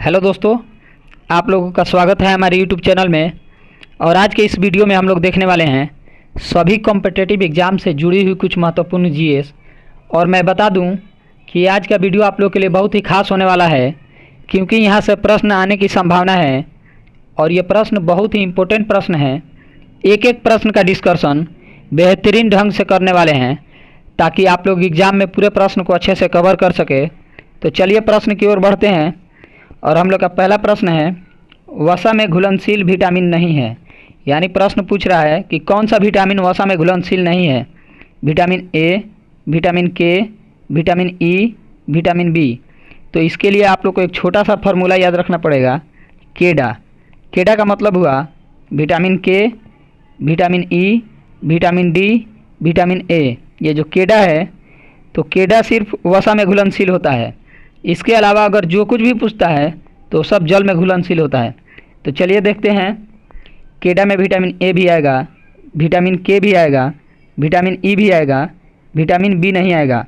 Hello दोस्तों, आप लोगों का स्वागत है हमारे यूट्यूब चैनल में। और आज के इस वीडियो में हम लोग देखने वाले हैं सभी कॉम्पिटिटिव एग्ज़ाम से जुड़ी हुई कुछ महत्वपूर्ण जीएस। और मैं बता दूं कि आज का वीडियो आप लोग के लिए बहुत ही खास होने वाला है, क्योंकि यहाँ से प्रश्न आने की संभावना है और ये प्रश्न बहुत ही इम्पोर्टेंट प्रश्न है। एक एक प्रश्न का डिस्कशन बेहतरीन ढंग से करने वाले हैं ताकि आप लोग एग्ज़ाम में पूरे प्रश्न को अच्छे से कवर कर सके। तो चलिए प्रश्न की ओर बढ़ते हैं। और हम लोग का पहला प्रश्न है, वसा में घुलनशील विटामिन नहीं है। यानी प्रश्न पूछ रहा है कि कौन सा विटामिन वसा में घुलनशील नहीं है। विटामिन ए, विटामिन के, विटामिन ई, विटामिन बी। तो इसके लिए आप लोग को एक छोटा सा फार्मूला याद रखना पड़ेगा, केडा। केडा का मतलब हुआ विटामिन के, vitamin E, vitamin D, vitamin A. ये जो केडा है, तो केडा सिर्फ वसा में घुलनशील होता है। इसके अलावा अगर जो कुछ भी पूछता है तो सब जल में घुलनशील होता है। तो चलिए देखते हैं। केडा में विटामिन ए भी आएगा, विटामिन के भी आएगा, विटामिन ई भी आएगा, विटामिन बी नहीं आएगा।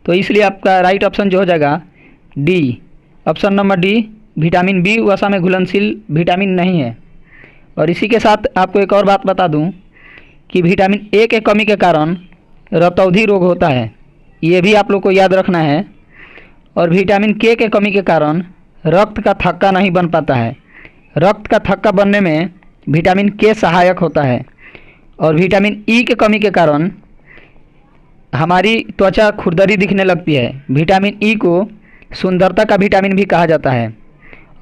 तो इसलिए आपका राइट ऑप्शन जो हो जाएगा D, option number D, vitamin B वसा में घुलनशील विटामिन नहीं है। और इसी के साथ आपको एक और बात बता दूं कि विटामिन ए के कमी के कारण रतौंधी रोग होता है, ये भी आप लोग को याद रखना है। और विटामिन के कमी के कारण रक्त का थक्का नहीं बन पाता है। रक्त का थक्का बनने में विटामिन के सहायक होता है। और विटामिन ई के कमी के कारण हमारी त्वचा खुरदरी दिखने लगती है। विटामिन ई को सुंदरता का विटामिन भी कहा जाता है।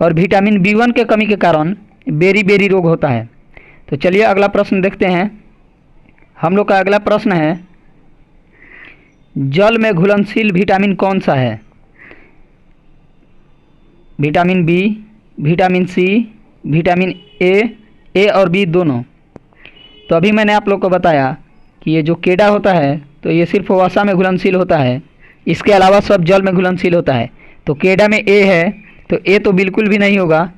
और विटामिन बी1 के कमी के कारण बेरी बेरी रोग होता है। तो चलिए अगला प्रश्न देखते हैं। हम लोग का अगला प्रश्न है, जल में घुलनशील विटामिन कौन सा है। Vitamin B, vitamin C, vitamin A और बी दोनों। तो अभी मैंने आप लोग को बताया कि ये जो केडा होता है तो ये सिर्फ वसा में घुलनशील होता है, इसके अलावा सब जल में घुलनशील होता है। तो केडा में ए है तो ए तो बिल्कुल भी नहीं होगा,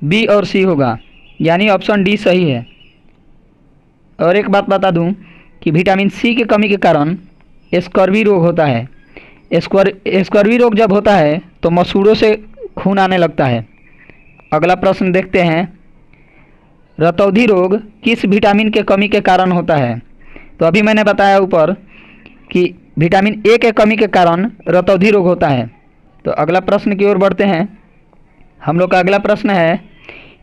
बी और सी होगा, यानी ऑप्शन डी सही है। और एक बात बता दूं कि विटामिन सी की कमी के कारण स्कर्वी रोग होता है। स्कर्वी रोग जब होता है तो मसूड़ों से खून आने लगता है। अगला प्रश्न देखते हैं, रतौंधी रोग किस विटामिन के कमी के कारण होता है। तो अभी मैंने बताया ऊपर कि विटामिन ए के कमी के कारण रतौंधी रोग होता है। तो अगला प्रश्न की ओर बढ़ते हैं। हम लोग का अगला प्रश्न है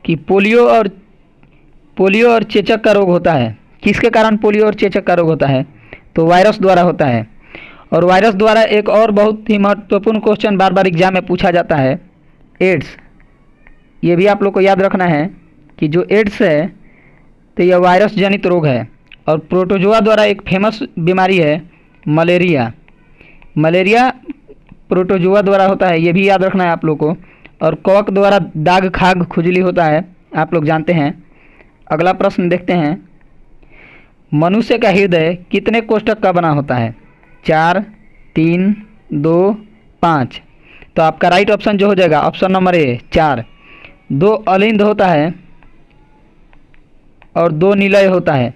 कि पोलियो और चेचक का रोग होता है। किसके कारण पोलियो और चेचक का रोग होता है। तो वायरस द्वारा होता है। और वायरस द्वारा एक और बहुत ही महत्वपूर्ण क्वेश्चन बार बार एग्जाम में पूछा जाता है, एड्स। ये भी आप लोग को याद रखना है कि जो एड्स है तो यह वायरस जनित रोग है। और प्रोटोजोआ द्वारा एक फेमस बीमारी है मलेरिया। मलेरिया प्रोटोजोआ द्वारा होता है, ये भी याद रखना है आप लोग को। और कवक द्वारा दाग, खाग, खुजली होता है, आप लोग जानते हैं। अगला प्रश्न देखते हैं, मनुष्य का हृदय कितने कोष्ठक का बना होता है। 4, 3, 2, 5। तो आपका राइट ऑप्शन जो हो जाएगा ऑप्शन नंबर ए 4। 2 अलिंद होता है और 2 निलय होता है।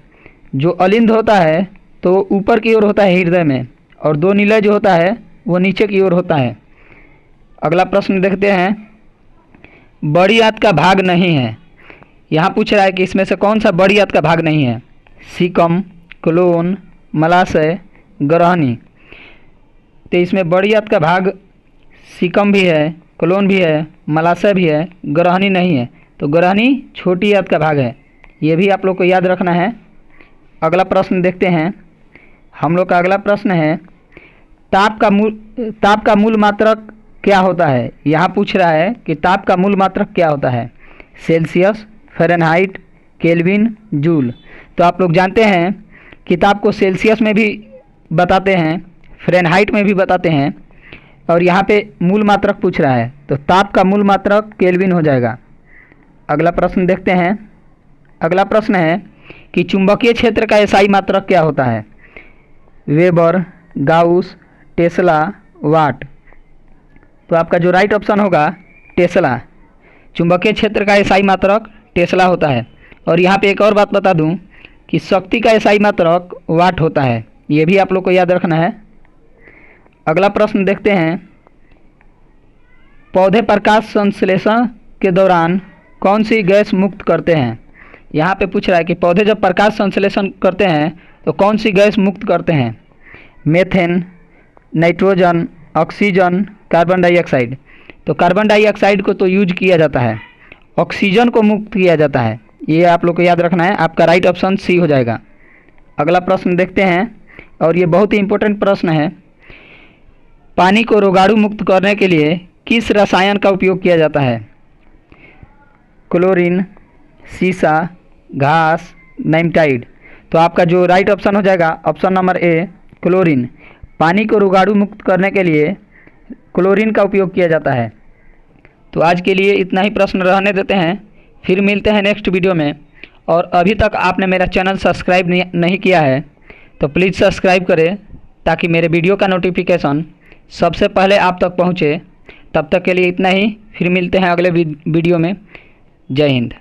जो अलिंद होता है तो ऊपर की ओर होता है हृदय में, और 2 निलय जो होता है वो नीचे की ओर होता है। अगला प्रश्न देखते हैं, बड़ी आंत का भाग नहीं है। यहाँ पूछ रहा है कि इसमें से कौन सा बड़ी आंत का भाग नहीं है। सीकम, क्लोन, मलाशय, ग्रहणी। तो इसमें बड़ी आंत का भाग सीकम भी है, क्लोन भी है, मलाशय भी है, ग्रहणी नहीं है। तो ग्रहणी छोटी आंत का भाग है, ये भी आप लोग को याद रखना है। अगला प्रश्न देखते हैं। हम लोग का अगला प्रश्न है, ताप का मूल मात्रक क्या होता है। यहाँ पूछ रहा है कि ताप का मूल मात्रक क्या होता है। Celsius, Fahrenheit, kelvin, joule. तो आप लोग जानते हैं कि ताप को सेल्सियस में भी बताते हैं, फ़ारेनहाइट में भी बताते हैं। और यहाँ पे मूल मात्रक पूछ रहा है तो ताप का मूल मात्रक केल्विन हो जाएगा। अगला प्रश्न देखते हैं। अगला प्रश्न है कि चुंबकीय क्षेत्र का एसआई मात्रक क्या होता है। वेबर, गाउस, टेस्ला, वाट। तो आपका जो राइट ऑप्शन होगा टेस्ला। चुंबकीय क्षेत्र का एसआई मात्रक टेस्ला होता है। और यहाँ पे एक और बात बता दूं कि शक्ति का एसआई मात्रक वाट होता है, ये भी आप लोग को याद रखना है। अगला प्रश्न देखते हैं, पौधे प्रकाश संश्लेषण के दौरान कौन सी गैस मुक्त करते हैं? यहाँ पे पूछ रहा है कि पौधे जब प्रकाश संश्लेषण करते हैं तो कौन सी गैस मुक्त करते हैं? Methane, nitrogen, oxygen, carbon dioxide. तो कार्बन डाइऑक्साइड को तो यूज किया जाता है, ऑक्सीजन को मुक्त किया जाता है। ये आप लोग को याद रखना है। आपका राइट ऑप्शन सी हो जाएगा। अगला प्रश्न देखते हैं और ये बहुत ही इम्पोर्टेंट प्रश्न है। पानी को रोगाणु मुक्त करने के लिए किस रसायन का उपयोग किया जाता है? क्लोरीन, सीसा, घास, नाइट्राइड। तो आपका जो राइट ऑप्शन हो जाएगा ऑप्शन नंबर ए, क्लोरीन। पानी को रोगाणु मुक्त करने के लिए क्लोरीन का उपयोग किया जाता है। तो आज के लिए इतना ही प्रश्न रहने देते हैं, फिर मिलते हैं नेक्स्ट वीडियो में। और अभी तक आपने मेरा चैनल सब्सक्राइब नहीं किया है तो प्लीज़ सब्सक्राइब करें ताकि मेरे वीडियो का नोटिफिकेशन सबसे पहले आप तक पहुँचे। तब तक के लिए इतना ही, फिर मिलते हैं अगले वीडियो में। जय हिंद।